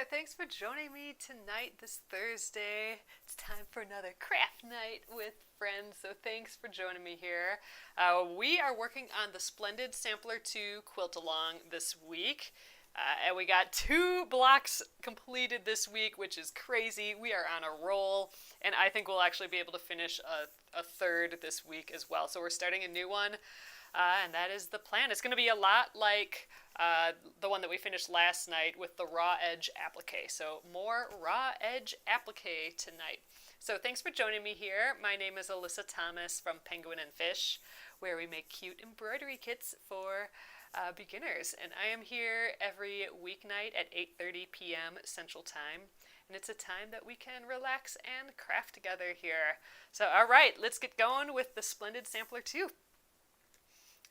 Thanks for joining me tonight, this Thursday. It's time for another craft night with friends, so thanks for joining me here. We are working on the Splendid Sampler 2 quilt along this week. And we got 2 blocks completed this week, which is crazy. We are on a roll, and I think we'll actually be able to finish a third this week as well. So we're starting a new one. And that is the plan. It's going to be a lot like the one that we finished last night with the raw edge applique. So more raw edge applique tonight. So thanks for joining me here. My name is Alyssa Thomas from Penguin and Fish, where we make cute embroidery kits for beginners. And I am here every weeknight at 8:30 p.m. Central Time. And it's a time that we can relax and craft together here. So all right, let's get going with the Splendid Sampler 2.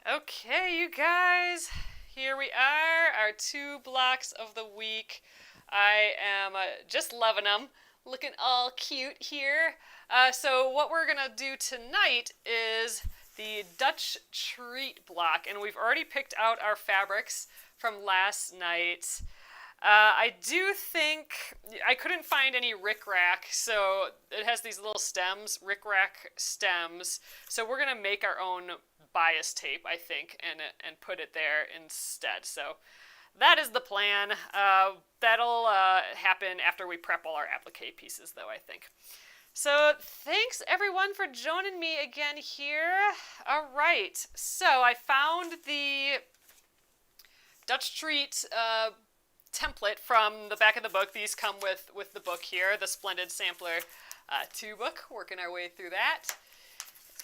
Okay, you guys, here we are, our 2 blocks of the week. I am just loving them, looking all cute here. So what we're going to do tonight is the Dutch treat block, and we've already picked out our fabrics from last night. I do think, I couldn't find any rickrack, so it has these little stems, rickrack stems, so we're going to make our own bias tape, I think, and put it there instead. So that is the plan. That'll happen after we prep all our applique pieces, though, I think. So thanks, everyone, for joining me again here. All right, so I found the Dutch treat template from the back of the book. These come with the book here, the Splendid Sampler 2 book, working our way through that.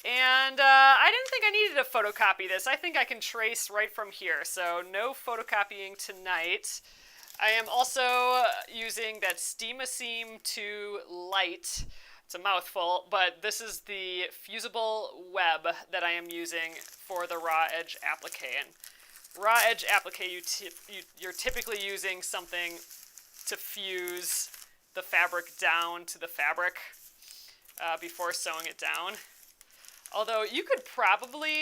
And I didn't think I needed to photocopy this. I think I can trace right from here, so no photocopying tonight. I am also using that Steam-A-Seam 2 Light. It's a mouthful, but this is the fusible web that I am using for the raw edge applique. And raw edge applique, you're typically using something to fuse the fabric down to the fabric before sewing it down. Although you could probably,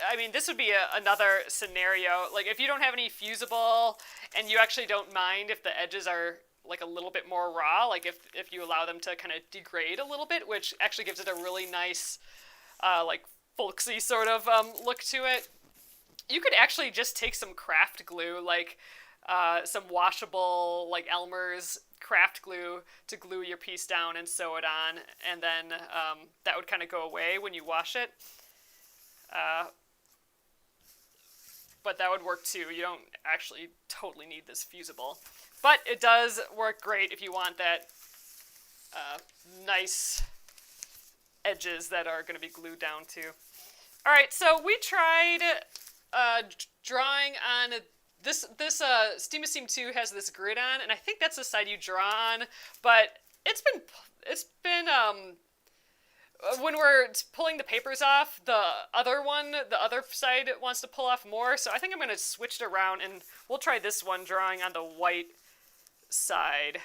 I mean, this would be another scenario. Like if you don't have any fusible and you actually don't mind if the edges are like a little bit more raw, like if you allow them to kind of degrade a little bit, which actually gives it a really nice, like folksy sort of look to it. You could actually just take some craft glue, like some washable, like Elmer's craft glue to glue your piece down and sew it on, and then that would kind of go away when you wash it. But that would work too. You don't actually totally need this fusible. But it does work great if you want that nice edges that are going to be glued down to. All right, so we tried drawing on this Steam-A-Seam 2 has this grid on, and I think that's the side you draw on, but it's been when we're pulling the papers off, the other side wants to pull off more, so I think I'm going to switch it around, and we'll try this one drawing on the white side.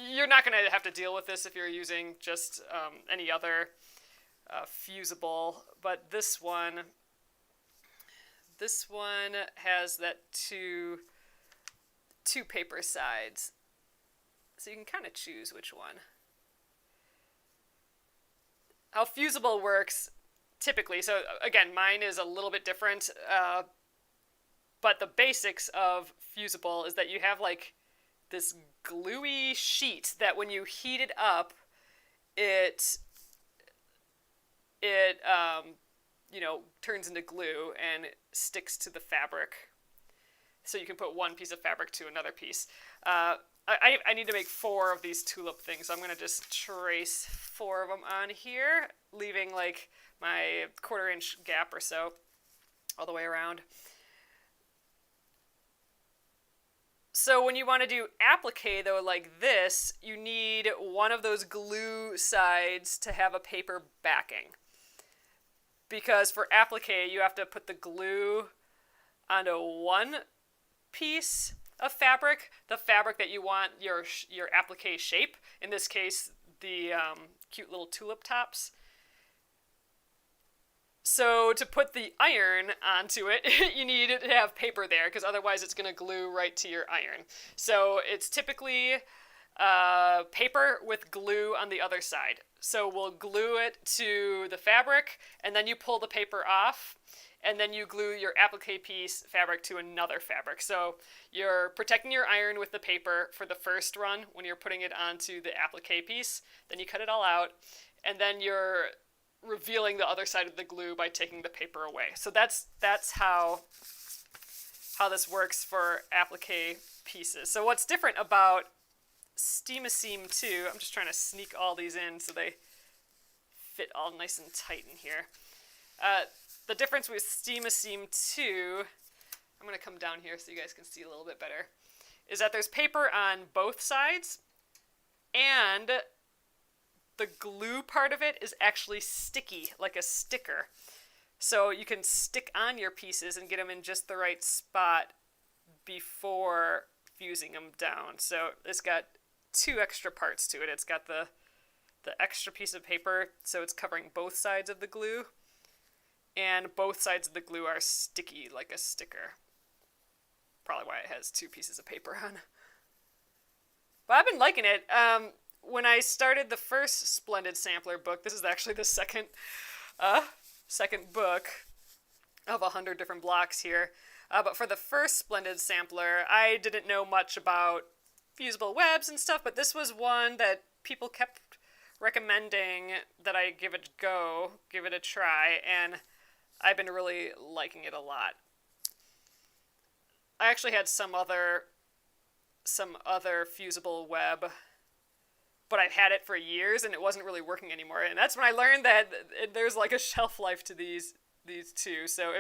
You're not going to have to deal with this if you're using just any other fusible, but this one has that two paper sides, so you can kind of choose which one. How Fusible works typically, so again, mine is a little bit different, but the basics of Fusible is that you have like this gluey sheet that when you heat it up, it turns into glue and sticks to the fabric. So you can put one piece of fabric to another piece. I need to make 4 of these tulip things, so I'm going to just trace 4 of them on here, leaving like my 1/4 inch gap or so all the way around. So when you want to do applique, though, like this, you need one of those glue sides to have a paper backing. Because for applique, you have to put the glue onto one piece of fabric, the fabric that you want your applique shape. In this case, the cute little tulip tops. So to put the iron onto it, you need to have paper there, because otherwise it's going to glue right to your iron. So it's typically paper with glue on the other side. So we'll glue it to the fabric, and then you pull the paper off, and then you glue your applique piece fabric to another fabric. So you're protecting your iron with the paper for the first run when you're putting it onto the applique piece. Then you cut it all out, and then you're revealing the other side of the glue by taking the paper away. So that's how this works for applique pieces. So what's different about Steam-A-Seam 2, I'm just trying to sneak all these in so they fit all nice and tight in here. The difference with Steam-A-Seam 2, I'm going to come down here so you guys can see a little bit better, is that there's paper on both sides, and the glue part of it is actually sticky, like a sticker. So you can stick on your pieces and get them in just the right spot before fusing them down. So it's got two extra parts to it. It's got the extra piece of paper, so it's covering both sides of the glue, and both sides of the glue are sticky like a sticker. Probably why it has two pieces of paper on. But I've been liking it. When I started the first Splendid Sampler book, this is actually the second book of 100 different blocks here. But for the first Splendid Sampler, I didn't know much about fusible webs and stuff, but this was one that people kept recommending that I give it a go, give it a try, and I've been really liking it a lot. I actually had some other fusible web, but I've had it for years and it wasn't really working anymore. And that's when I learned that there's like a shelf life to these two. So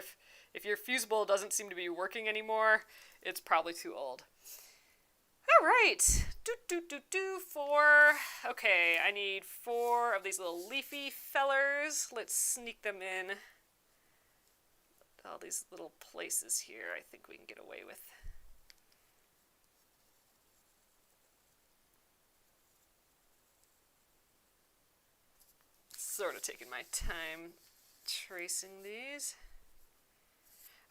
if your fusible doesn't seem to be working anymore, it's probably too old. All right, okay, I need 4 of these little leafy fellers. Let's sneak them in. All these little places here I think we can get away with. Sort of taking my time tracing these.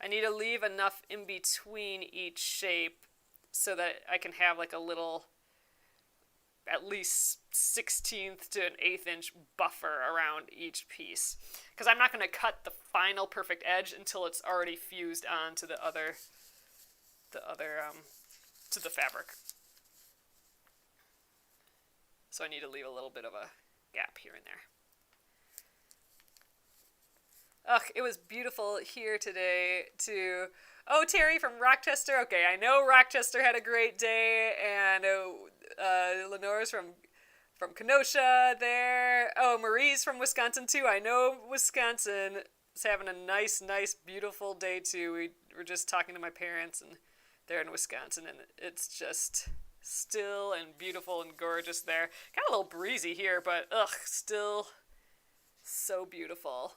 I need to leave enough in between each shape so that I can have like a little, at least 16th to an 1/8 inch buffer around each piece. Because I'm not going to cut the final perfect edge until it's already fused onto the fabric. So I need to leave a little bit of a gap here and there. Ugh, it was beautiful here today too. Oh, Terry from Rochester. Okay, I know Rochester had a great day, and Lenore's from Kenosha there. Oh, Marie's from Wisconsin too. I know Wisconsin is having a nice, beautiful day too. We were just talking to my parents, and they're in Wisconsin, and it's just still and beautiful and gorgeous there. Got a little breezy here, but still so beautiful.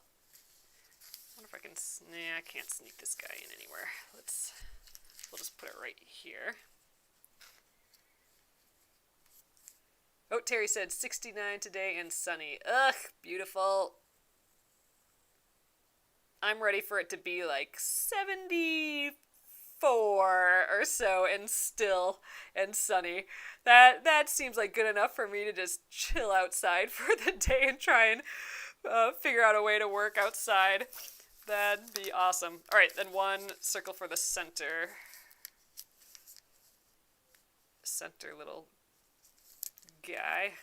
I wonder if I can, I can't sneak this guy in anywhere. We'll just put it right here. Oh, Terry said 69 today and sunny. Ugh, beautiful. I'm ready for it to be like 74 or so and still and sunny. That seems like good enough for me to just chill outside for the day and try and figure out a way to work outside. That'd be awesome. All right, then 1 circle for the center little guy.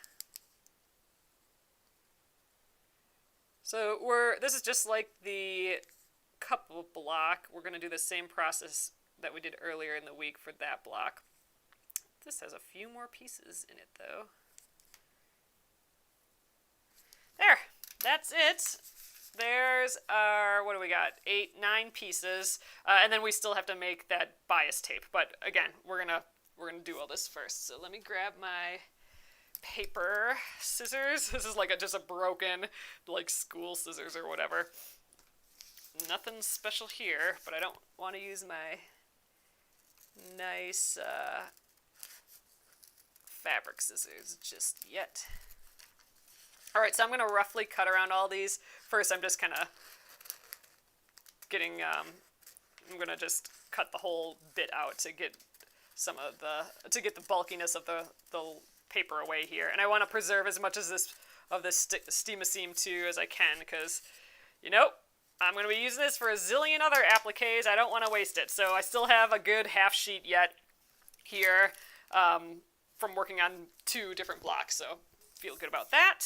So this is just like the couple block. We're going to do the same process that we did earlier in the week for that block. This has a few more pieces in it though. There, that's it. There's our, what do we got? 9 pieces, and then we still have to make that bias tape. But again, we're gonna do all this first. So let me grab my paper scissors. This is like just a broken, like school scissors or whatever. Nothing special here, but I don't want to use my nice fabric scissors just yet. All right, so I'm going to roughly cut around all these. First, I'm just kind of getting, I'm going to just cut the whole bit out to get to get the bulkiness of the paper away here. And I want to preserve as much of this steam-a-seam too as I can, because, you know, I'm going to be using this for a zillion other appliques. I don't want to waste it. So I still have a good half sheet yet here from working on 2 different blocks. So feel good about that.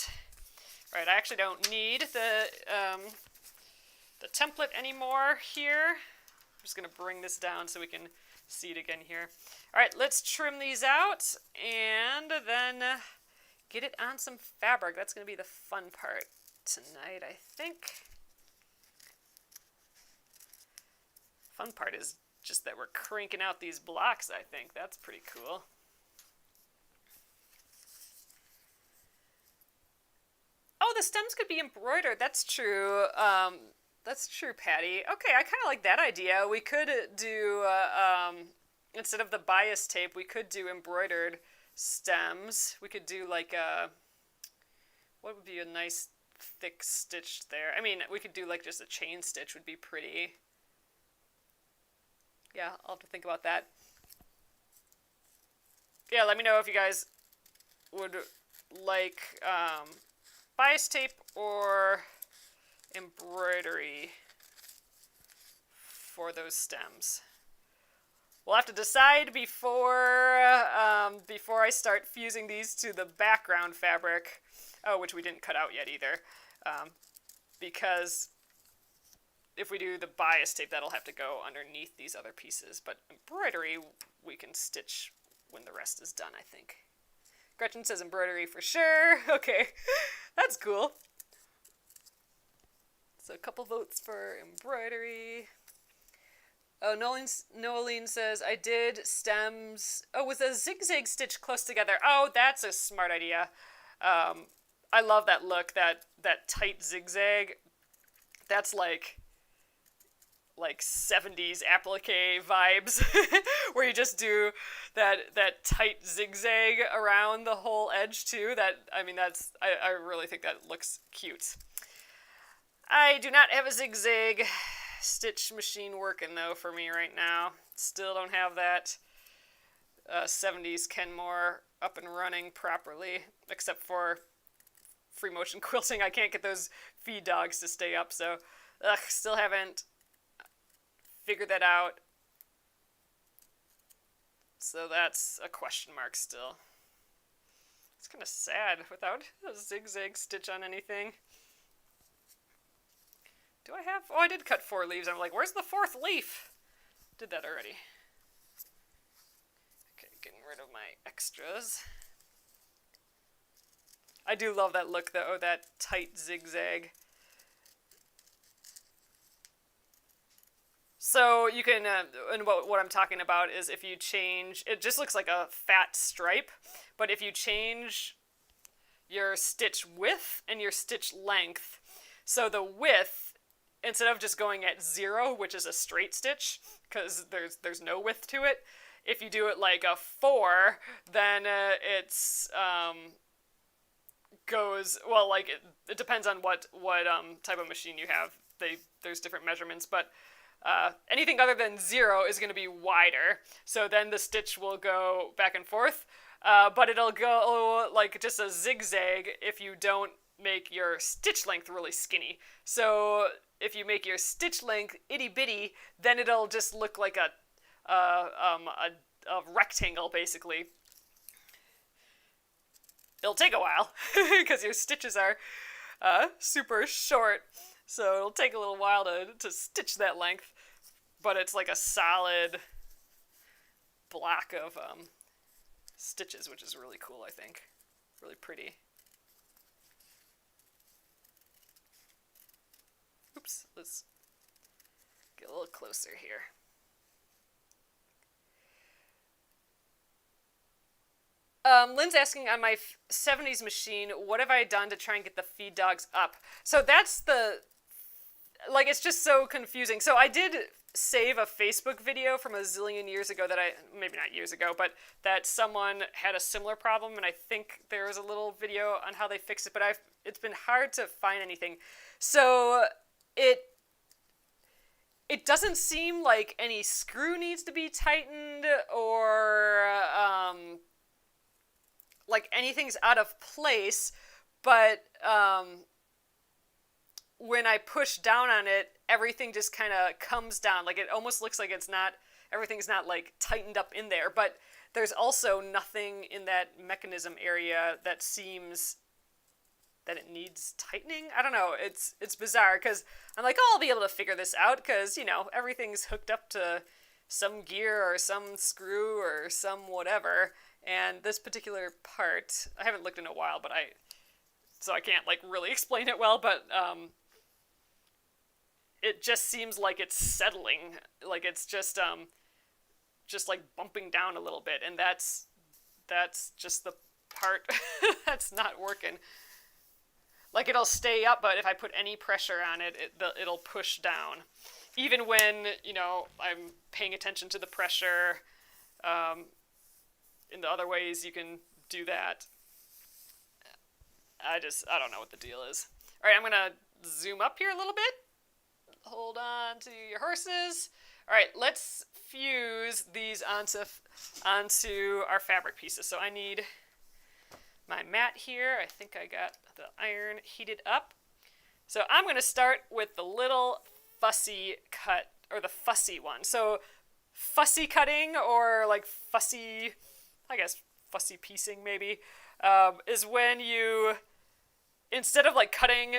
All right, I actually don't need the template anymore here. I'm just going to bring this down so we can see it again here. All right, let's trim these out and then get it on some fabric. That's going to be the fun part tonight, I think. Fun part is just that we're cranking out these blocks, I think. That's pretty cool. Oh, the stems could be embroidered. That's true. That's true, Patty. Okay, I kind of like that idea. We could do, instead of the bias tape, we could do embroidered stems. We could do like what would be a nice thick stitch there? I mean, we could do like just a chain stitch would be pretty. Yeah, I'll have to think about that. Yeah, let me know if you guys would like bias tape or embroidery for those stems. We'll have to decide before I start fusing these to the background fabric, which we didn't cut out yet either, because if we do the bias tape, that'll have to go underneath these other pieces, but embroidery we can stitch when the rest is done, I think. Gretchen says embroidery for sure. Okay, that's cool. So a couple votes for embroidery. Oh, Noeline says, I did stems, with a zigzag stitch close together. Oh, that's a smart idea. I love that look, that tight zigzag. That's like 70s applique vibes, where you just do that tight zigzag around the whole edge too. I really think that looks cute. I do not have a zigzag stitch machine working though for me right now. Still don't have that 70s Kenmore up and running properly, except for free motion quilting. I can't get those feed dogs to stay up, so still haven't figured that out. So that's a question mark still. It's kind of sad without a zigzag stitch on anything. Do I have? Oh, I did cut 4 leaves. I'm like, where's the 4th leaf? Did that already. Okay, getting rid of my extras. I do love that look though, that tight zigzag. So you can, and what I'm talking about is if you change, it just looks like a fat stripe, but if you change your stitch width and your stitch length, so the width, instead of just going at 0, which is a straight stitch, because there's no width to it, if you do it like a 4, then it's goes, well, like it depends on what type of machine you have. There's different measurements, but anything other than 0 is going to be wider. So then the stitch will go back and forth, but it'll go like just a zigzag if you don't make your stitch length really skinny. So if you make your stitch length itty bitty, then it'll just look like a rectangle basically. It'll take a while because your stitches are super short, so it'll take a little while to stitch that length, but it's like a solid block of stitches, which is really cool, I think. Really pretty. Oops, let's get a little closer here. Lynn's asking, on my 70s machine, what have I done to try and get the feed dogs up? So that's like, it's just so confusing. So I did save a Facebook video from a zillion years ago that maybe not years ago, but that someone had a similar problem, and I think there was a little video on how they fixed it, but it's been hard to find anything. So it doesn't seem like any screw needs to be tightened or like anything's out of place, but when I push down on it, everything just kind of comes down. Like it almost looks like everything's not like tightened up in there, but there's also nothing in that mechanism area that seems that it needs tightening. I don't know. It's bizarre because I'm like, oh, I'll be able to figure this out because, everything's hooked up to some gear or some screw or some whatever. And this particular part, I haven't looked in a while, so I can't like really explain it well, but it just seems like it's settling. Like it's just like bumping down a little bit, and that's just the part that's not working. Like it'll stay up, but if I put any pressure on it, it'll push down. Even when, I'm paying attention to the pressure. In the other ways you can do that. I don't know what the deal is. All right, I'm going to zoom up here a little bit. Hold on to your horses. All right, let's fuse these onto our fabric pieces. So I need my mat here. I think I got the iron heated up. So I'm going to start with the little fussy cut, or the fussy one. So fussy cutting, or like fussy, I guess fussy piecing maybe, is when you, instead of like cutting,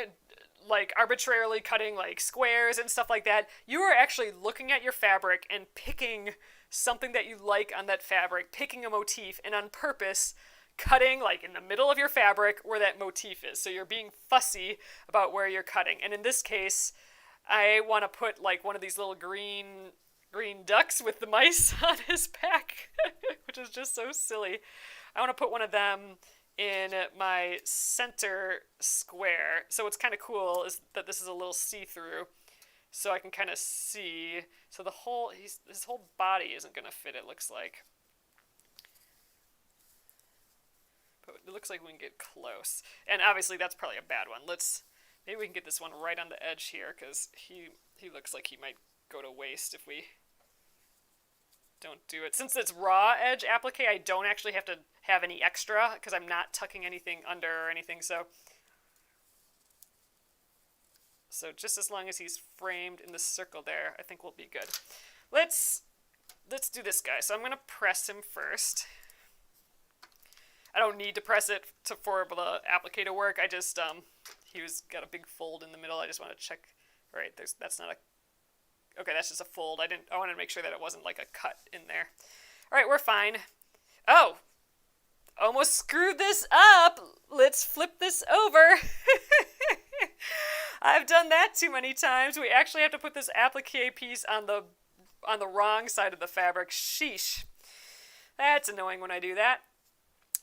like arbitrarily cutting like squares and stuff like that, you are actually looking at your fabric and picking something that you like on that fabric, picking a motif, and on purpose cutting like in the middle of your fabric where that motif is. So you're being fussy about where you're cutting. And in this case, I want to put like one of these little green ducks with the mice on his back, which is just so silly. I want to put one of them in my center square. So what's kind of cool is that this is a little see-through, so I can kind of see. So his whole body isn't going to fit, it looks like. But it looks like we can get close. And obviously that's probably a bad one. Maybe we can get this one right on the edge here, because he looks like he might go to waste if we don't do it. Since it's raw edge applique, I don't actually have to have any extra because I'm not tucking anything under or anything. So just as long as he's framed in the circle there, I think we'll be good. Let's do this guy. So I'm going to press him first. I don't need to press it for the applique to work. I just, he got a big fold in the middle. I just want to check. All right, that's not a, okay, that's just a fold. I wanted to make sure that it wasn't like a cut in there. All right, we're fine. Oh, almost screwed this up. Let's flip this over. I've done that too many times. We actually have to put this applique piece on the wrong side of the fabric. Sheesh. That's annoying when I do that.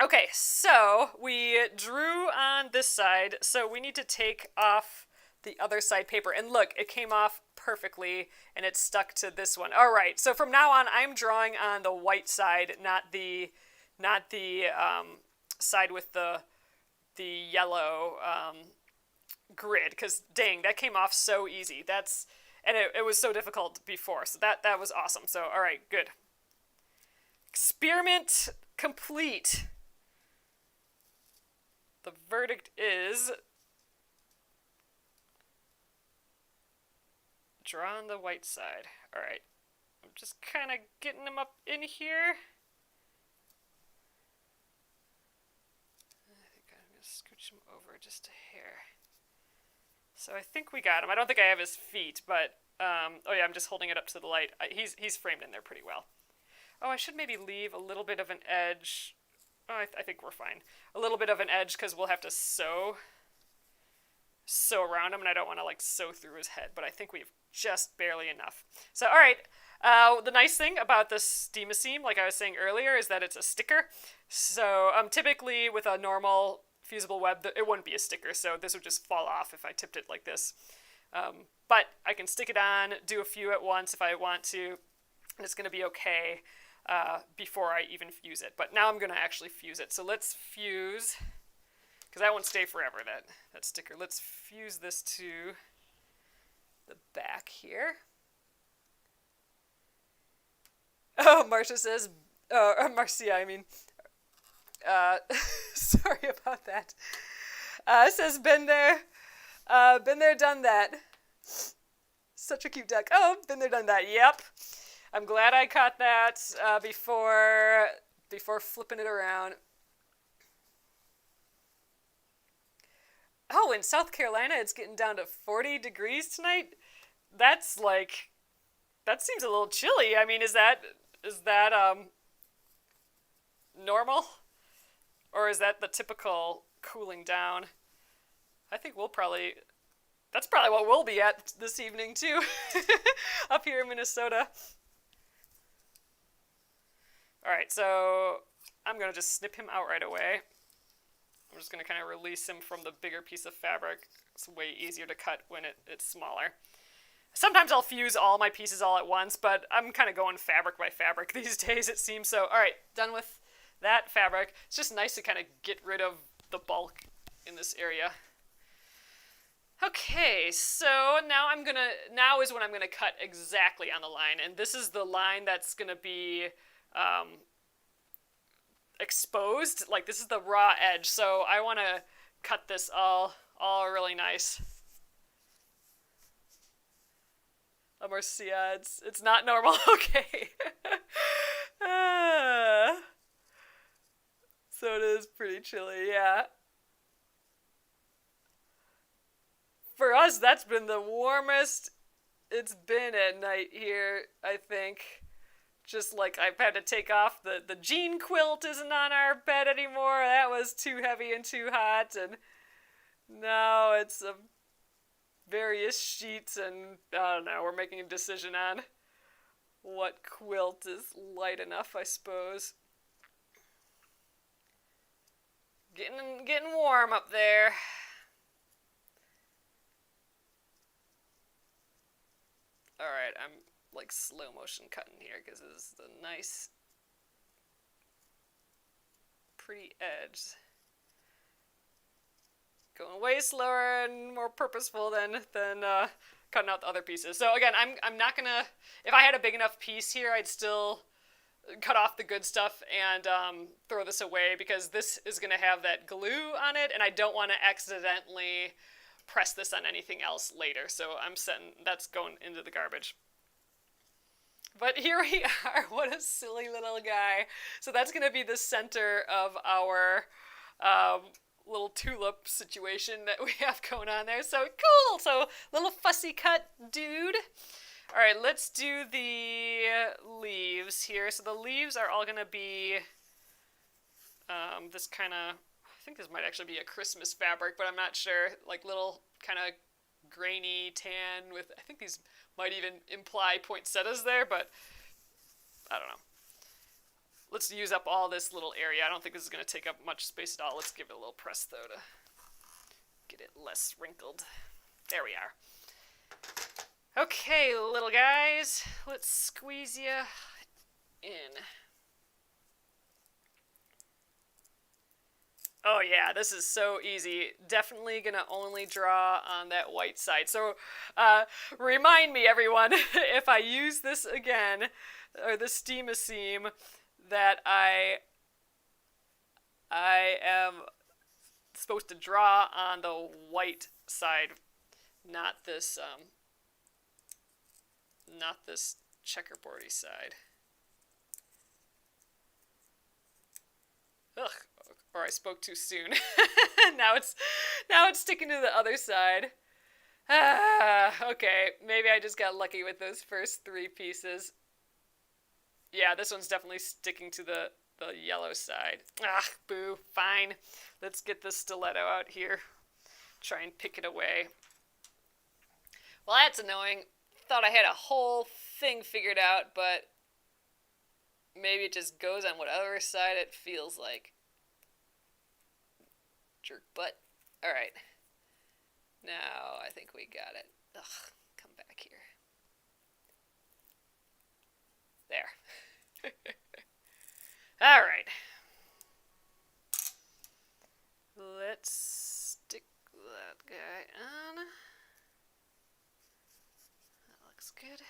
Okay, so we drew on this side, so we need to take off the other side paper. And look, it came off perfectly, and it stuck to this one. All right, so from now on, I'm drawing on the white side, not the side with the yellow grid, because dang, that came off so easy. And it was so difficult before, so that was awesome. So, all right, good. Experiment complete. The verdict is draw on the white side. All right, I'm just kind of getting them up in here. I think I'm going to scooch him over just a hair. So I think we got him. I don't think I have his feet, but oh yeah, I'm just holding it up to the light. He's framed in there pretty well. Oh, I should maybe leave a little bit of an edge. Oh, I think we're fine. A little bit of an edge because we'll have to sew around him, and I don't want to like sew through his head, but I think we have just barely enough. So, all right. The nice thing about the steam seam, like I was saying earlier, is that it's a sticker. So typically with a normal fusible web, it wouldn't be a sticker, so this would just fall off if I tipped it like this. But I can stick it on, do a few at once if I want to, and it's going to be okay before I even fuse it. But now I'm going to actually fuse it. So let's fuse, because that won't stay forever, that sticker. Let's fuse this to the back here. Oh, Marcia says, Marcia, I mean, uh, sorry about that. Says, been there, done that. Such a cute duck. Oh, been there, done that. Yep. I'm glad I caught that before flipping it around. Oh, in South Carolina, it's getting down to 40 degrees tonight. That's like that seems a little chilly. I mean, is that normal, or is that the typical cooling down? I think that's probably what we'll be at this evening too, up here in Minnesota. All right, so I'm gonna just snip him out right away. I'm just gonna kind of release him from the bigger piece of fabric. It's way easier to cut when it's smaller. Sometimes I'll fuse all my pieces all at once, but I'm kind of going fabric by fabric these days, it seems. So, all right, done with that fabric. It's just nice to kind of get rid of the bulk in this area. Okay, so now is when I'm gonna cut exactly on the line, and this is the line that's gonna be exposed. Like, this is the raw edge, so I want to cut this all really nice. Marcia, it's not normal. Okay. So it is pretty chilly, yeah. For us, that's been the warmest it's been at night here, I think. Just like I've had to take off the jean quilt isn't on our bed anymore. That was too heavy and too hot, and now it's various sheets, and I don't know, we're making a decision on what quilt is light enough, I suppose. Getting warm up there. Alright, I'm like slow motion cutting here because it's a nice, pretty edge. Going way slower and more purposeful than cutting out the other pieces. So again, I'm not gonna. If I had a big enough piece here, I'd still cut off the good stuff and throw this away because this is gonna have that glue on it, and I don't want to accidentally press this on anything else later. So I'm setting that's going into the garbage. But here we are. What a silly little guy. So that's going to be the center of our little tulip situation that we have going on there. So cool. So little fussy cut dude. All right, let's do the leaves here. So the leaves are all going to be this kind of, I think this might actually be a Christmas fabric, but I'm not sure. Like little kind of grainy tan with, I think these might even imply poinsettias there, but I don't know. Let's use up all this little area. I don't think this is going to take up much space at all. Let's give it a little press, though, to get it less wrinkled. There we are. Okay, little guys. Let's squeeze you in. Oh yeah, this is so easy. Definitely gonna only draw on that white side. So remind me, everyone, if I use this again, or the steam seam, that I am supposed to draw on the white side, not this checkerboardy side. Ugh. Or I spoke too soon. now it's sticking to the other side. Okay, maybe I just got lucky with those first three pieces. Yeah, this one's definitely sticking to the yellow side. Boo, fine. Let's get the stiletto out here. Try and pick it away. Well, that's annoying. Thought I had a whole thing figured out, but maybe it just goes on whatever side it feels like. Jerk butt. Alright. Now I think we got it. Ugh, come back here. There. Alright. Let's stick that guy on. That looks good.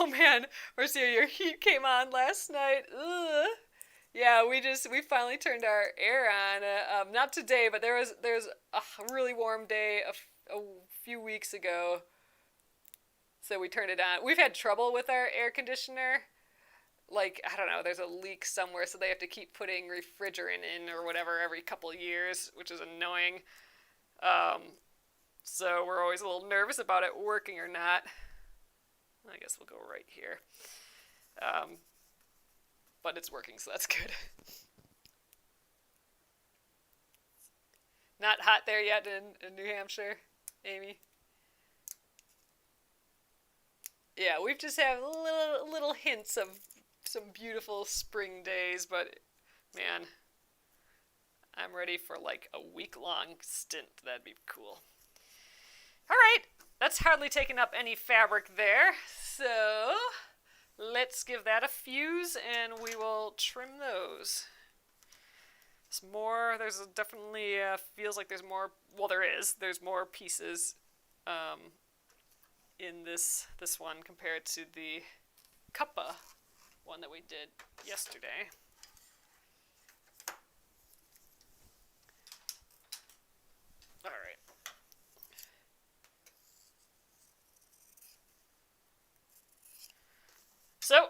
Oh man, Marcia, your heat came on last night. Ugh. Yeah, we finally turned our air on. Not today, but there's a really warm day a few weeks ago, so we turned it on. We've had trouble with our air conditioner. Like, I don't know, there's a leak somewhere, so they have to keep putting refrigerant in or whatever every couple of years, which is annoying. Um, so we're always a little nervous about it working or not. I guess we'll go right here. But it's working, so that's good. Not hot there yet in New Hampshire, Amy? Yeah, we've just had little hints of some beautiful spring days, but man, I'm ready for like a week-long stint. That'd be cool. All right, that's hardly taking up any fabric there, so let's give that a fuse and we will trim those. There's definitely feels like there's more, well there's more pieces in this one compared to the cuppa one that we did yesterday. All right. So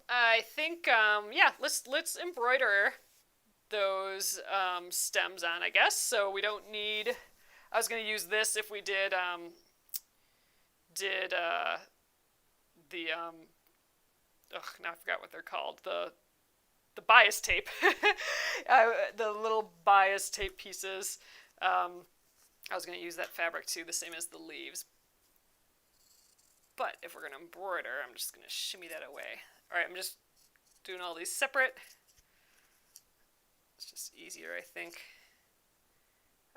I think yeah, let's embroider those stems on, I guess. So we don't need. I was going to use this if we did the now I forgot what they're called, the bias tape, the little bias tape pieces. I was going to use that fabric too, the same as the leaves. But if we're going to embroider, I'm just going to shimmy that away. All right, I'm just doing all these separate. It's just easier, I think.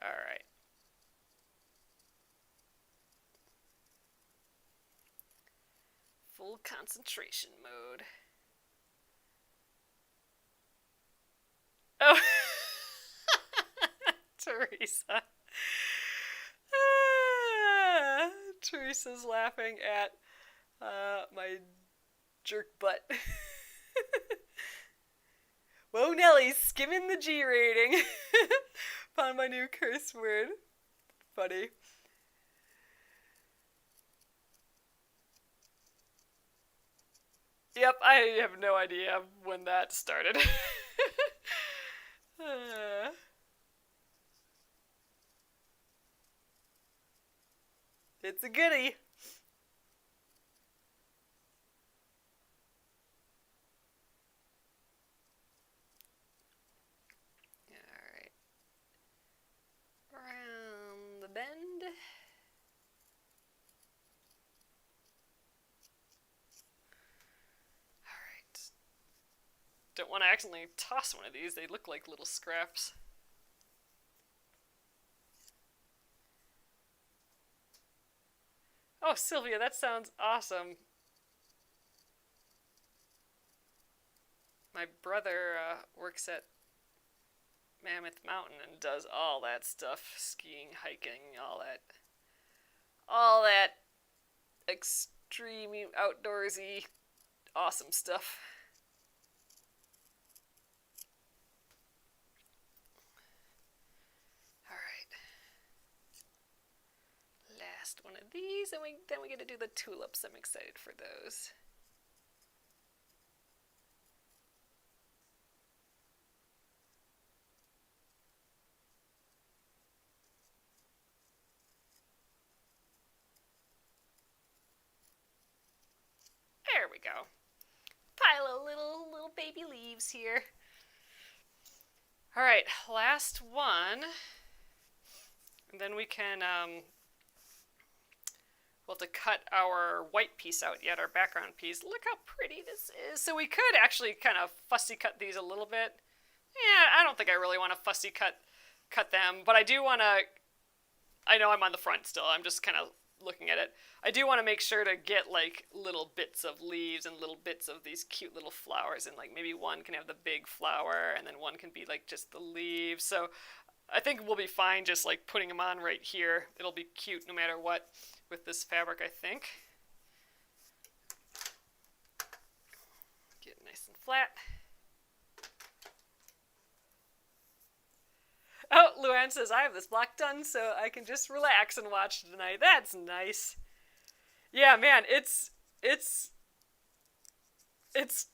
All right. Full concentration mode. Oh, Teresa. Teresa's laughing at my jerk butt. Whoa, Nelly, skimming the G rating. Found my new curse word. Funny. Yep, I have no idea when that started. It's a goodie. Alright. Around the bend. Alright. Don't want to accidentally toss one of these. They look like little scraps. Oh, Sylvia, that sounds awesome. My brother works at Mammoth Mountain and does all that stuff, skiing, hiking, all that extreme outdoorsy awesome stuff. All right. Last one of these, and then we get to do the tulips. I'm excited for those. There we go. Pile of little baby leaves here. All right, last one. And then we can, we'll have to cut our white piece out yet, our background piece. Look how pretty this is. So we could actually kind of fussy cut these a little bit. Yeah, I don't think I really want to fussy cut them, but I do want to, I know I'm on the front still, I'm just kind of looking at it. I do want to make sure to get like little bits of leaves and little bits of these cute little flowers, and like maybe one can have the big flower and then one can be like just the leaves. So I think we'll be fine just like putting them on right here. It'll be cute no matter what with this fabric, I think. flat. Oh, Luann says, I have this block done so I can just relax and watch tonight. That's nice. Yeah, man, it's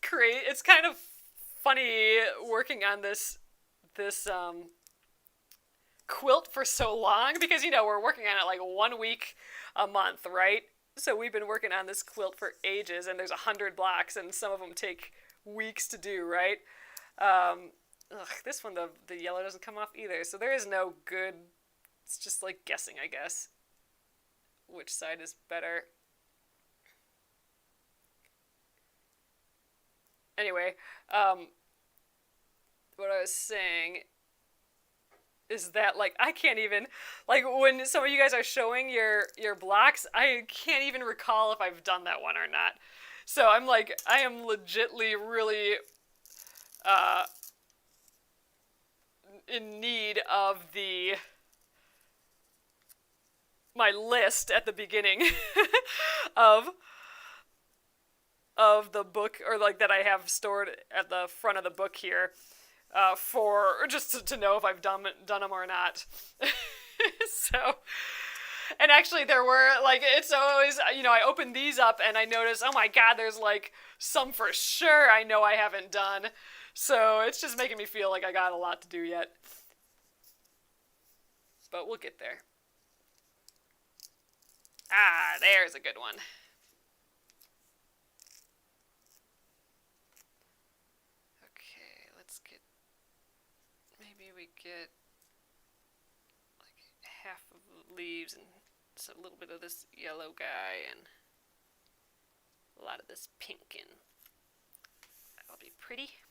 crazy. It's kind of funny working on this quilt for so long because, you know, we're working on it like 1 week a month, right? So we've been working on this quilt for ages, and there's 100 blocks, and some of them take weeks to do, right? This one, the yellow doesn't come off either, so there is no good, it's just like guessing, I guess, which side is better. Anyway, what I was saying is that, like, I can't even, like, when some of you guys are showing your blocks, I can't even recall if I've done that one or not. So I'm like, I am legitly really in need of my list at the beginning of the book, or like that I have stored at the front of the book here, for just to know if I've done them or not. So, and actually there were, like, it's always, you know, I open these up and I notice, oh my god, there's like some for sure I know I haven't done. So it's just making me feel like I got a lot to do yet. But we'll get there. Ah, there's a good one. Okay, let's get, maybe we get like half of the leaves and a little bit of this yellow guy and a lot of this pink, and that'll be pretty.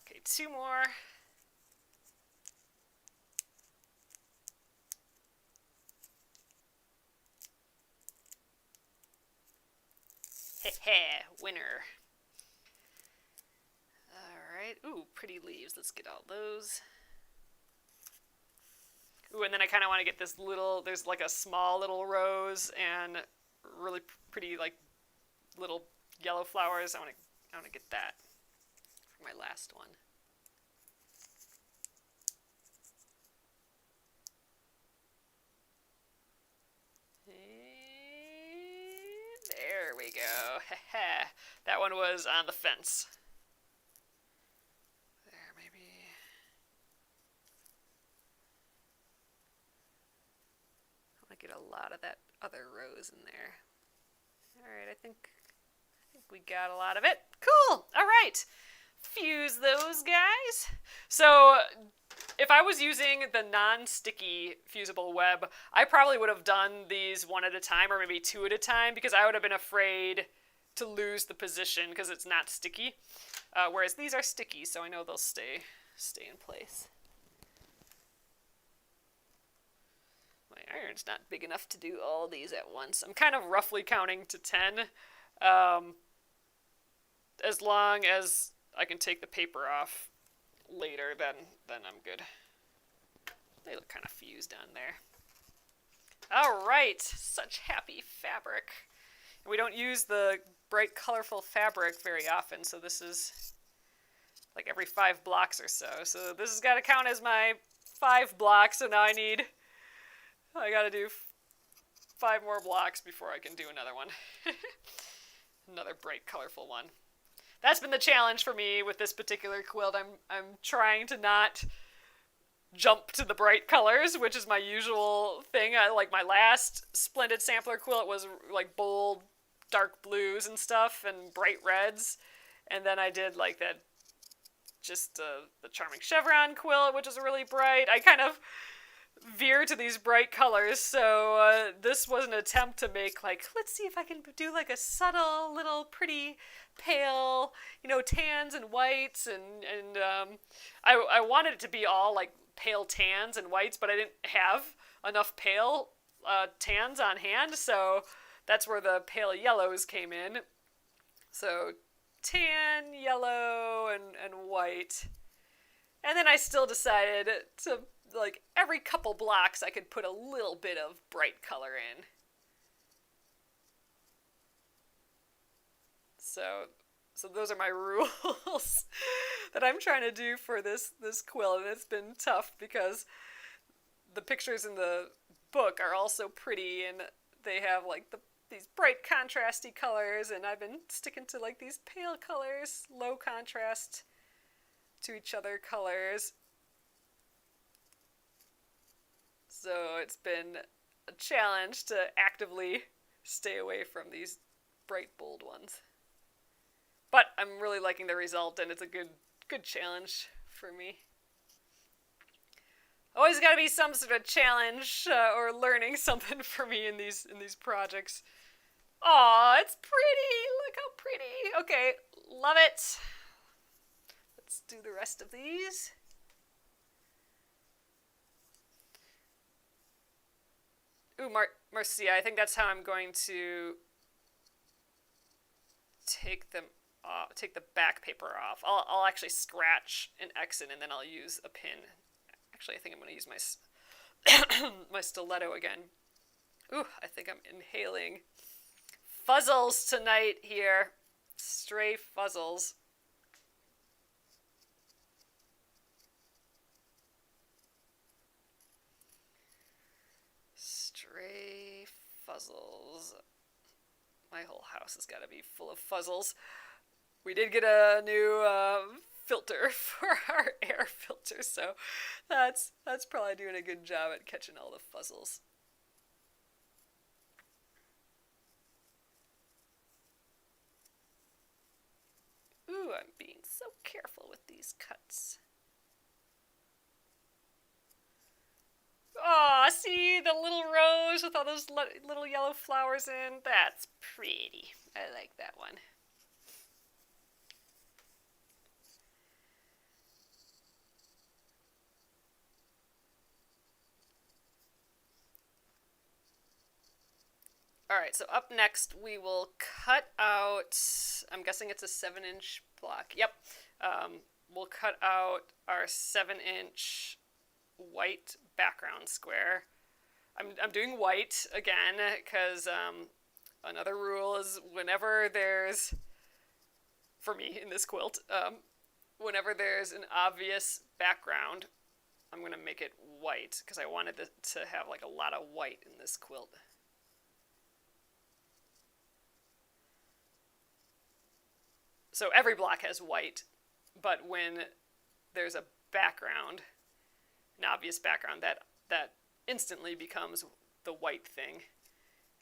Okay, 2 more. Heh, winner. Alright, ooh, pretty leaves. Let's get all those. Ooh, and then I kind of want to get this little, there's like a small little rose and really pretty, like, little yellow flowers. I want to get that for my last one. There we go. That one was on the fence. There, maybe. I want to get a lot of that other rose in there. Alright, I think we got a lot of it. Cool! Alright. Fuse those guys. So, if I was using the non-sticky fusible web, I probably would have done these one at a time, or maybe 2 at a time, because I would have been afraid to lose the position because it's not sticky. Whereas these are sticky, so I know they'll stay in place. My iron's not big enough to do all these at once. I'm kind of roughly counting to 10. As long as I can take the paper off later, then I'm good. They look kind of fused on there. Alright, such happy fabric. We don't use the bright colorful fabric very often, so this is like every 5 blocks or so. So this has got to count as my 5 blocks, so now I gotta do 5 more blocks before I can do another one. Another bright colorful one. That's been the challenge for me with this particular quilt. I'm trying to not jump to the bright colors, which is my usual thing. Like my last Splendid Sampler quilt was like bold, dark blues and stuff, and bright reds. And then I did like that, just the Charming Chevron quilt, which is really bright. I kind of veer to these bright colors, so this was an attempt to make, like, let's see if I can do like a subtle little pretty pale, you know, tans and whites, and I wanted it to be all like pale tans and whites, but I didn't have enough pale tans on hand, so that's where the pale yellows came in. So tan, yellow, and white. And then I still decided to, like, every couple blocks I could put a little bit of bright color in. So So those are my rules that I'm trying to do for this quilt, and it's been tough because the pictures in the book are all so pretty, and they have like these bright contrasty colors, and I've been sticking to like these pale colors, low contrast to each other colors. So it's been a challenge to actively stay away from these bright, bold ones. But I'm really liking the result, and it's a good challenge for me. Always got to be some sort of challenge or learning something for me in these projects. Aw, it's pretty. Look how pretty. Okay, love it. Let's do the rest of these. Ooh, Marcia, I think that's how I'm going to take the back paper off. I'll actually scratch an X in, and then I'll use a pin. Actually, I think I'm going to use my stiletto again. Ooh, I think I'm inhaling fuzzles tonight here. Stray fuzzles. Stray fuzzles. My whole house has got to be full of fuzzles. We did get a new filter for our air filter, so that's probably doing a good job at catching all the fuzzles. Ooh, I'm being so careful with these cuts. Aw, see the little rose with all those little yellow flowers in? That's pretty. I like that one. Alright, so up next we will cut out, I'm guessing it's a 7-inch block. Yep. We'll cut out our 7-inch white background square. I'm doing white again because another rule is whenever there's, for me in this quilt, whenever there's an obvious background, I'm going to make it white because I wanted to have like a lot of white in this quilt. So every block has white, but when there's a background, an obvious background, that instantly becomes the white thing.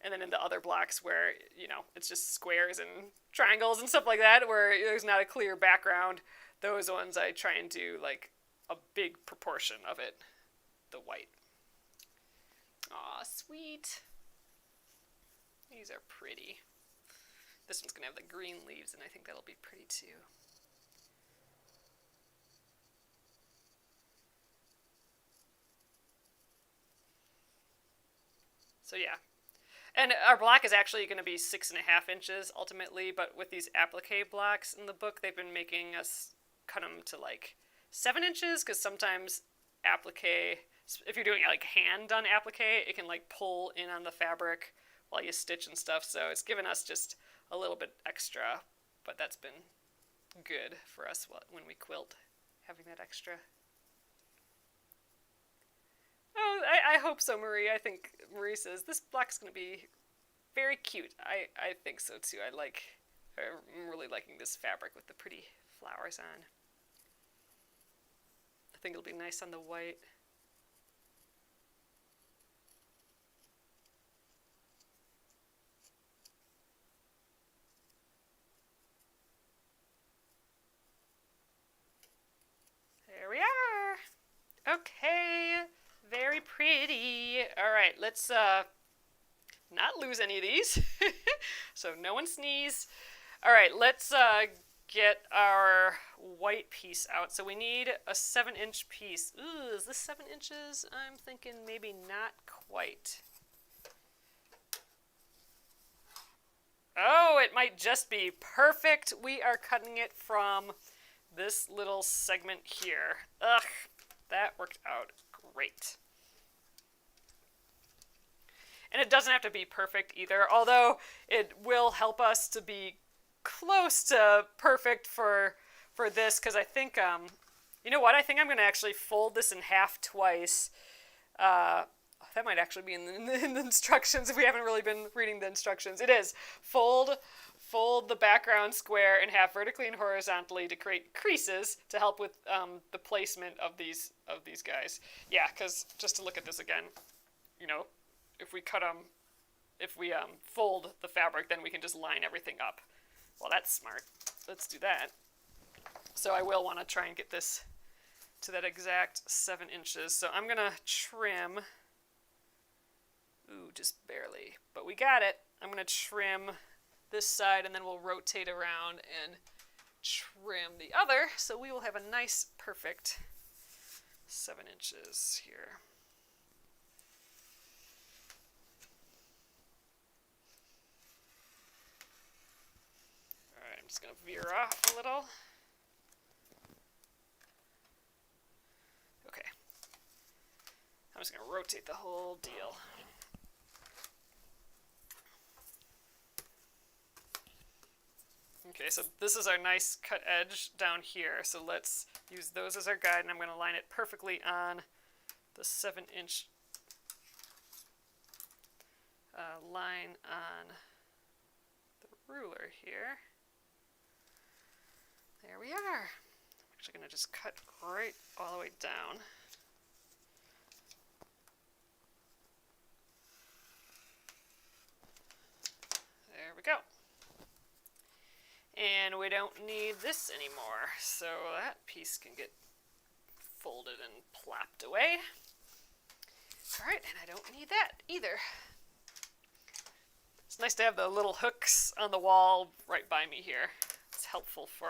And then in the other blocks where, you know, it's just squares and triangles and stuff like that, where there's not a clear background, those ones I try and do like a big proportion of it, the white. Aw, sweet. These are pretty. This one's going to have the green leaves, and I think that'll be pretty too. So yeah. And our block is actually going to be 6.5 inches ultimately, but with these applique blocks in the book, they've been making us cut them to like 7 inches, because sometimes applique, if you're doing like hand-done applique, it can like pull in on the fabric while you stitch and stuff, so it's given us just a little bit extra, but that's been good for us when we quilt, having that extra. Oh, I hope so, Marie. I think Marie says this block's going to be very cute. I think so too. I'm really liking this fabric with the pretty flowers on. I think it'll be nice on the white. There we are. Okay. Very pretty. All right, let's not lose any of these. So no one sneeze. All right, let's get our white piece out. So we need a 7-inch piece. Ooh, is this 7 inches? I'm thinking maybe not quite. Oh, it might just be perfect. We are cutting it from this little segment here. Ugh, that worked out great. And it doesn't have to be perfect either, although it will help us to be close to perfect for this, because I think, you know what, I think I'm going to actually fold this in half twice. That might actually be in the instructions if we haven't really been reading the instructions. It is. Fold the background square in half vertically and horizontally to create creases to help with the placement of these guys. Yeah, because just to look at this again, you know, if we fold the fabric, then we can just line everything up. Well, that's smart. Let's do that. So I will want to try and get this to that exact 7 inches. So I'm going to trim, just barely, but we got it. I'm going to trim this side, and then we'll rotate around and trim the other, so we will have a nice, perfect 7 inches here. All right, I'm just going to veer off a little. Okay. I'm just going to rotate the whole deal. Okay, so this is our nice cut edge down here. So let's use those as our guide, and I'm going to line it perfectly on the 7-inch line on the ruler here. There we are. I'm actually going to just cut right all the way down. There we go. And we don't need this anymore, so that piece can get folded and plopped away. All right, and I don't need that either. It's nice to have the little hooks on the wall right by me here. It's helpful for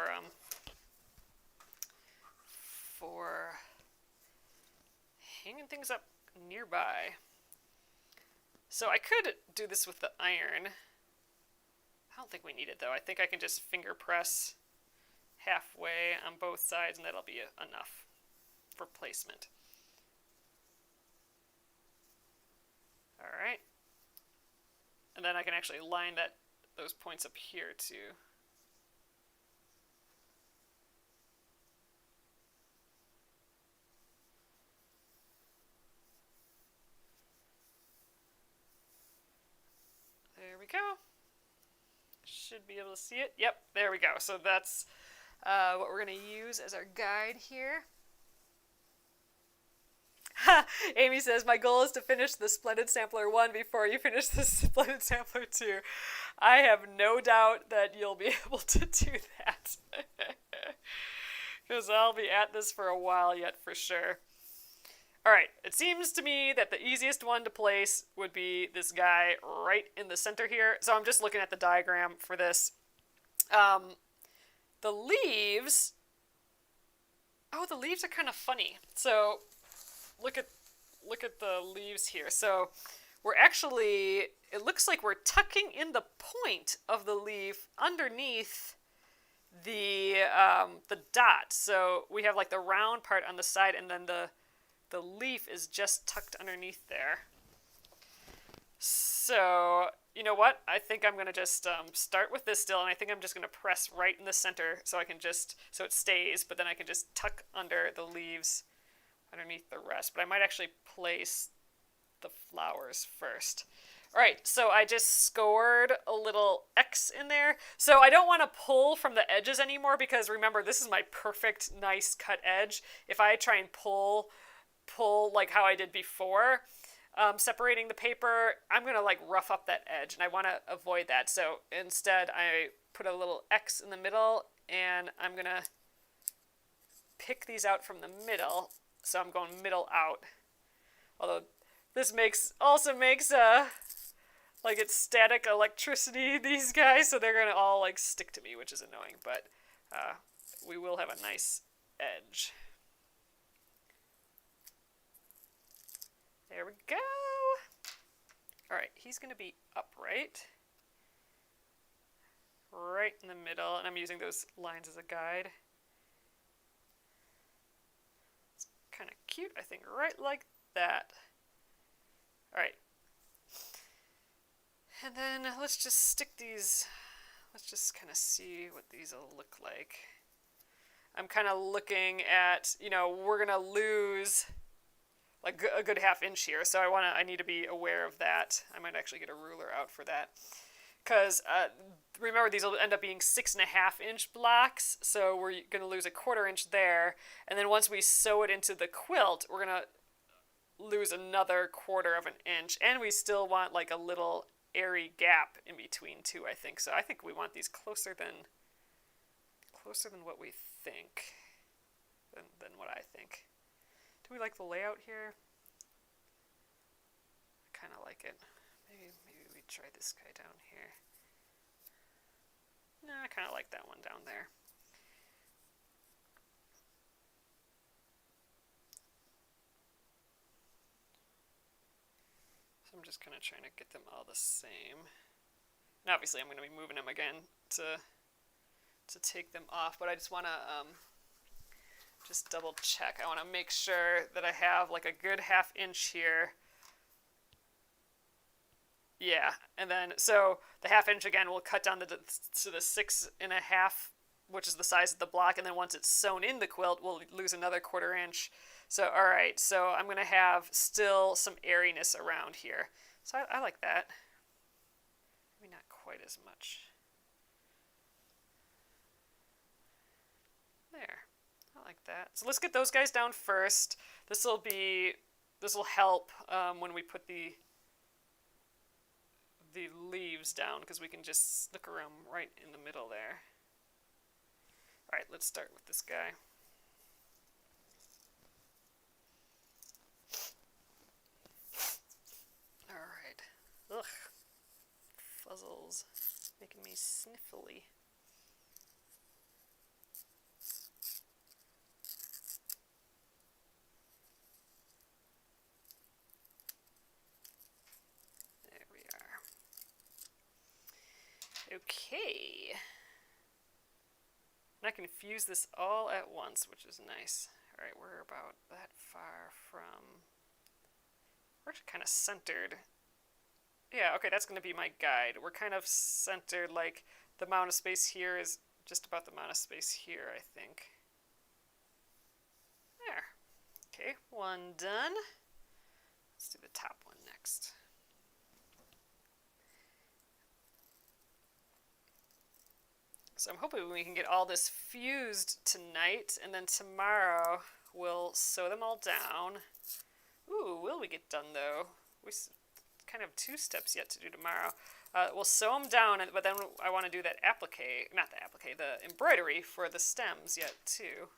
hanging things up nearby. So I could do this with the iron. I don't think we need it though. I think I can just finger press halfway on both sides, and that'll be enough for placement. All right. And then I can actually line those points up here too. There we go. Should be able to see it. Yep, there we go. So that's what we're going to use as our guide here. Amy says, my goal is to finish the Splendid Sampler 1 before you finish the Splendid Sampler 2. I have no doubt that you'll be able to do that. Because I'll be at this for a while yet for sure. Alright, it seems to me that the easiest one to place would be this guy right in the center here. So I'm just looking at the diagram for this. The leaves... Oh, the leaves are kind of funny. So look at the leaves here. So we're actually... It looks like we're tucking in the point of the leaf underneath the dot. So we have like the round part on the side, and then the leaf is just tucked underneath there. So, you know what? I think I'm going to just start with this still, and I think I'm just going to press right in the center so so it stays, but then I can just tuck under the leaves underneath the rest. But I might actually place the flowers first. All right, so I just scored a little X in there. So I don't want to pull from the edges anymore, because remember, this is my perfect, nice cut edge. If I try and pull like how I did before, separating the paper, I'm going to like rough up that edge, and I want to avoid that. So instead, I put a little X in the middle, and I'm going to pick these out from the middle. So I'm going middle out. Although this also makes like it's static electricity, these guys, so they're going to all like stick to me, which is annoying, but we will have a nice edge. There we go. All right, he's going to be upright, right in the middle, and I'm using those lines as a guide. It's kind of cute, I think, right like that. All right. And then let's just stick these let's just kind of see what these will look like. I'm kind of looking at, you know, we're going to lose like a good ½ inch here, so I need to be aware of that. I might actually get a ruler out for that. Because remember, these will end up being 6½ inch blocks, so we're going to lose a ¼ inch there, and then once we sew it into the quilt, we're going to lose another ¼ inch, and we still want like a little airy gap in between too, I think. So I think we want these closer than what we think, than what I think. Do we like the layout here? I kind of like it. Maybe we try this guy down here. No, I kind of like that one down there. So I'm just kind of trying to get them all the same. And obviously I'm going to be moving them again to take them off, but I just want to just double check. I want to make sure that I have like a good ½ inch here. Yeah, and then so the ½ inch again will cut down to the 6½ which is the size of the block, and then once it's sewn in the quilt, we'll lose another ¼ inch. So all right, so I'm going to have still some airiness around here. So I like that. Maybe not quite as much. There, I like that. So let's get those guys down first. This will help when we put the leaves down, because we can just snooker them right in the middle there. All right, let's start with this guy. All right. Ugh, fuzzles, making me sniffly. Okay. And I can fuse this all at once, which is nice. All right, we're about that far from... We're actually kind of centered. Yeah, okay, that's going to be my guide. We're kind of centered, like the amount of space here is just about the amount of space here, I think. There. Okay, one done. Let's do the top one next. So I'm hoping we can get all this fused tonight, and then tomorrow we'll sew them all down. Ooh, will we get done though? We kind of 2 steps yet to do tomorrow. We'll sew them down, but then I want to do that applique, not the applique, the embroidery for the stems yet too.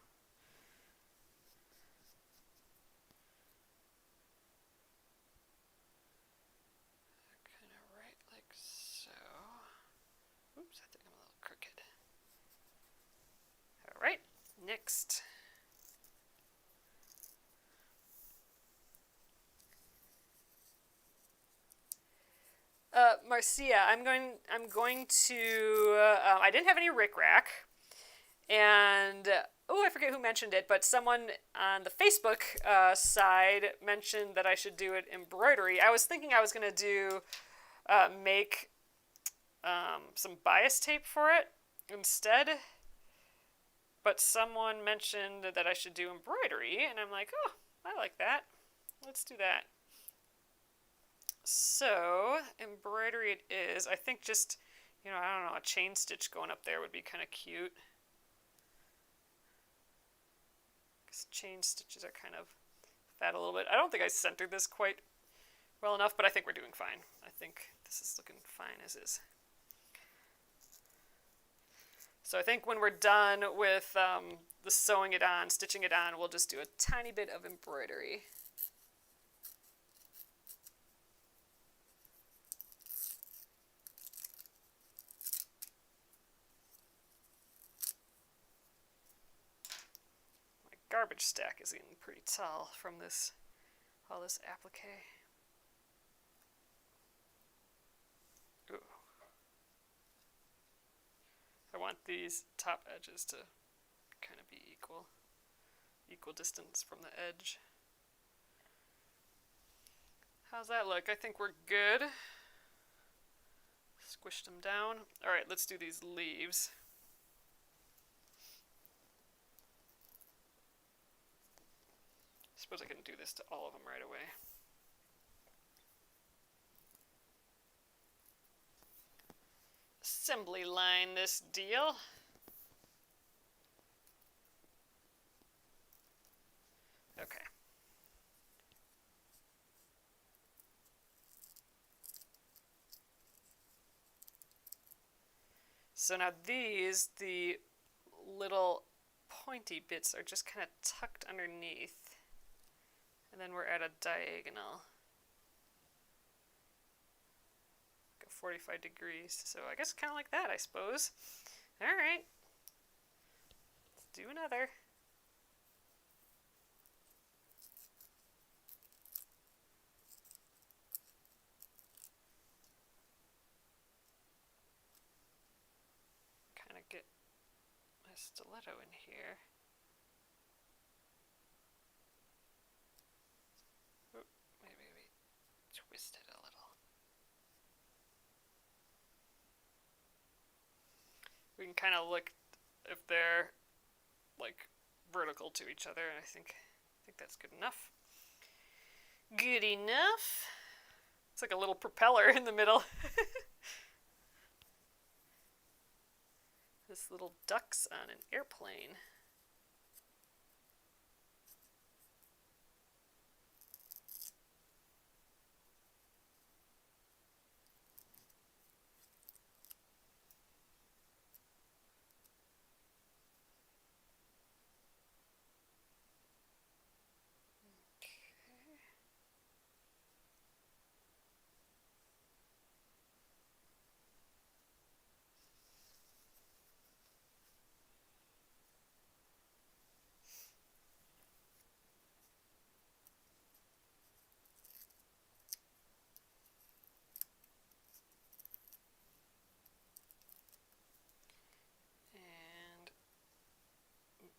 Kind of right like so. Oops, I think I'm a little crooked. All right, next. Marcia, I'm going to. I didn't have any rickrack, and oh, I forget who mentioned it, but someone on the Facebook side mentioned that I should do it embroidery. I was thinking I was going to do make some bias tape for it instead, but someone mentioned that I should do embroidery, and I'm like, oh, I like that. Let's do that. So, embroidery it is. I think just, I don't know, a chain stitch going up there would be kind of cute. Because chain stitches are kind of fat a little bit. I don't think I centered this quite well enough, but I think we're doing fine. I think this is looking fine as is. So I think when we're done with the sewing it on, stitching it on, we'll just do a tiny bit of embroidery. Garbage stack is getting pretty tall from all this applique. Ooh. I want these top edges to kind of be equal distance from the edge. How's that look? I think we're good. Squish them down. All right, let's do these leaves. I suppose I can do this to all of them right away. Assembly line this deal. Okay. So now these, the little pointy bits are just kind of tucked underneath. And then we're at a diagonal. 45 degrees. So I guess kind of like that, I suppose. All right. Let's do another. Kind of get my stiletto in here. Oop, maybe we twist it a little. We can kind of look if they're like vertical to each other, and I think that's good enough. Good enough. It's like a little propeller in the middle. This little duck's on an airplane.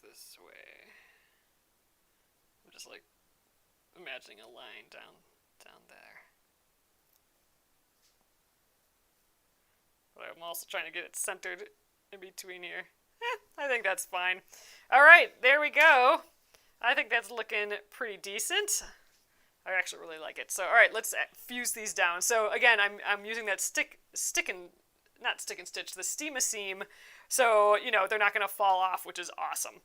This way. I'm just like imagining a line down there. But I'm also trying to get it centered in between here. I think that's fine. All right, there we go. I think that's looking pretty decent. I actually really like it. So, all right, let's fuse these down. So again, I'm using that not stick and stitch, the Steam-a-seam. So, you know, they're not going to fall off, which is awesome.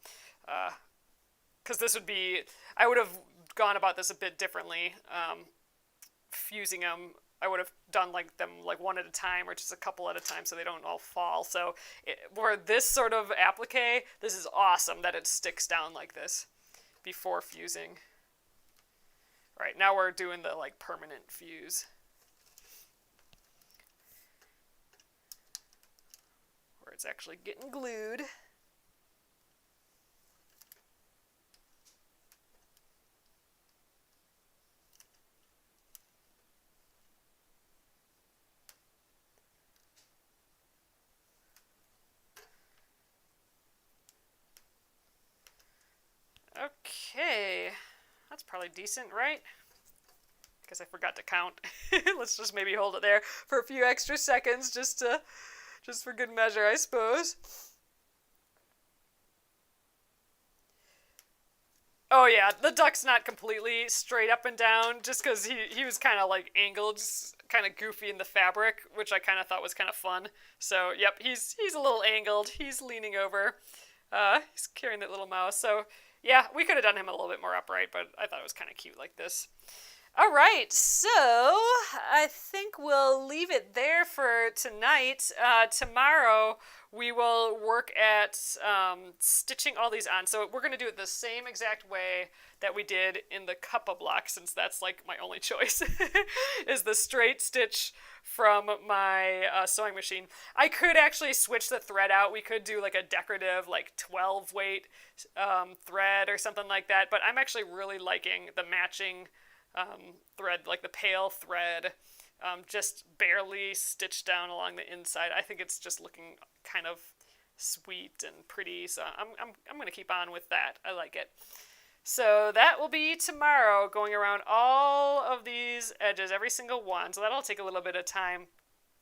Because this would be, I would have gone about this a bit differently. Fusing them, I would have done them one at a time or just a couple at a time so they don't all fall. So for this sort of applique, this is awesome that it sticks down like this before fusing. All right, now we're doing the permanent fuse. Where it's actually getting glued. Okay, that's probably decent, right? Because I forgot to count. Let's just maybe hold it there for a few extra seconds just for good measure, I suppose. Oh yeah, the duck's not completely straight up and down just because he was kind of angled, just kind of goofy in the fabric, which I kind of thought was kind of fun. So yep, he's a little angled. He's leaning over. He's carrying that little mouse. So yeah, we could have done him a little bit more upright, but I thought it was kind of cute like this. All right, so I think we'll leave it there for tonight. Tomorrow we will work at stitching all these on. So we're going to do it the same exact way that we did in the Cuppa block, since that's my only choice, is the straight stitch from my sewing machine. I could actually switch the thread out. We could do a decorative 12 weight thread or something like that, but I'm actually really liking the matching thread, the pale thread, just barely stitched down along the inside. I think it's just looking kind of sweet and pretty, so I'm going to keep on with that. I like it. So that will be tomorrow, going around all of these edges, every single one. So that'll take a little bit of time.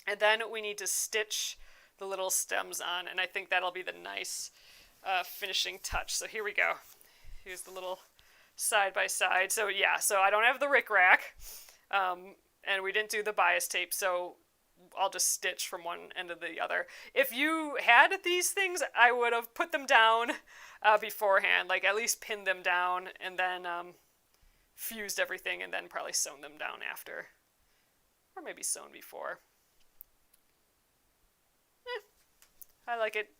And then we need to stitch the little stems on, and I think that'll be the nice finishing touch. So here we go. Here's the little side by side. So yeah, so I don't have the rickrack, and we didn't do the bias tape, so I'll just stitch from one end to the other. If you had these things, I would have put them down beforehand, like at least pinned them down, and then fused everything, and then probably sewn them down after. Or maybe sewn before. I like it.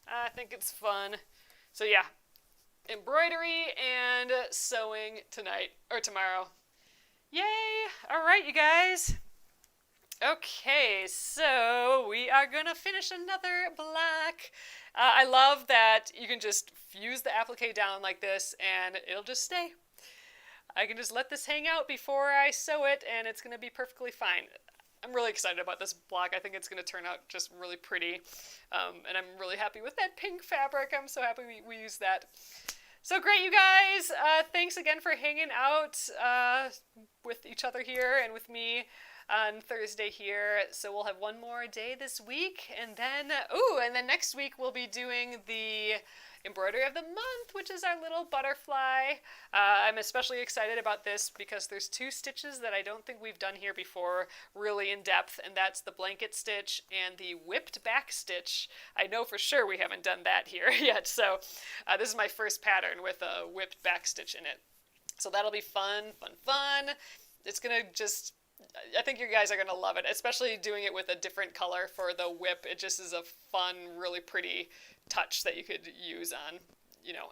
I think it's fun. So yeah, embroidery and sewing tonight, or tomorrow. Yay! Alright, you guys. Okay, so we are gonna finish another block. I love that you can just fuse the applique down like this and it'll just stay. I can just let this hang out before I sew it and it's gonna be perfectly fine. I'm really excited about this block. I think it's going to turn out just really pretty. And I'm really happy with that pink fabric. I'm so happy we used that. So great, you guys. Thanks again for hanging out with each other here and with me on Thursday here. So we'll have one more day this week. And then next week we'll be doing the Embroidery-of-the-month, which is our little butterfly. I'm especially excited about this because there's two stitches that I don't think we've done here before really in depth, and that's the blanket stitch and the whipped back stitch. I know for sure we haven't done that here yet, so this is my first pattern with a whipped back stitch in it. So that'll be fun. It's gonna just, I think you guys are going to love it, especially doing it with a different color for the whip. It just is a fun, really pretty touch that you could use on,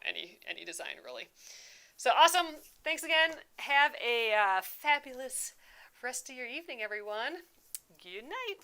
any design, really. So awesome. Thanks again. Have a fabulous rest of your evening, everyone. Good night.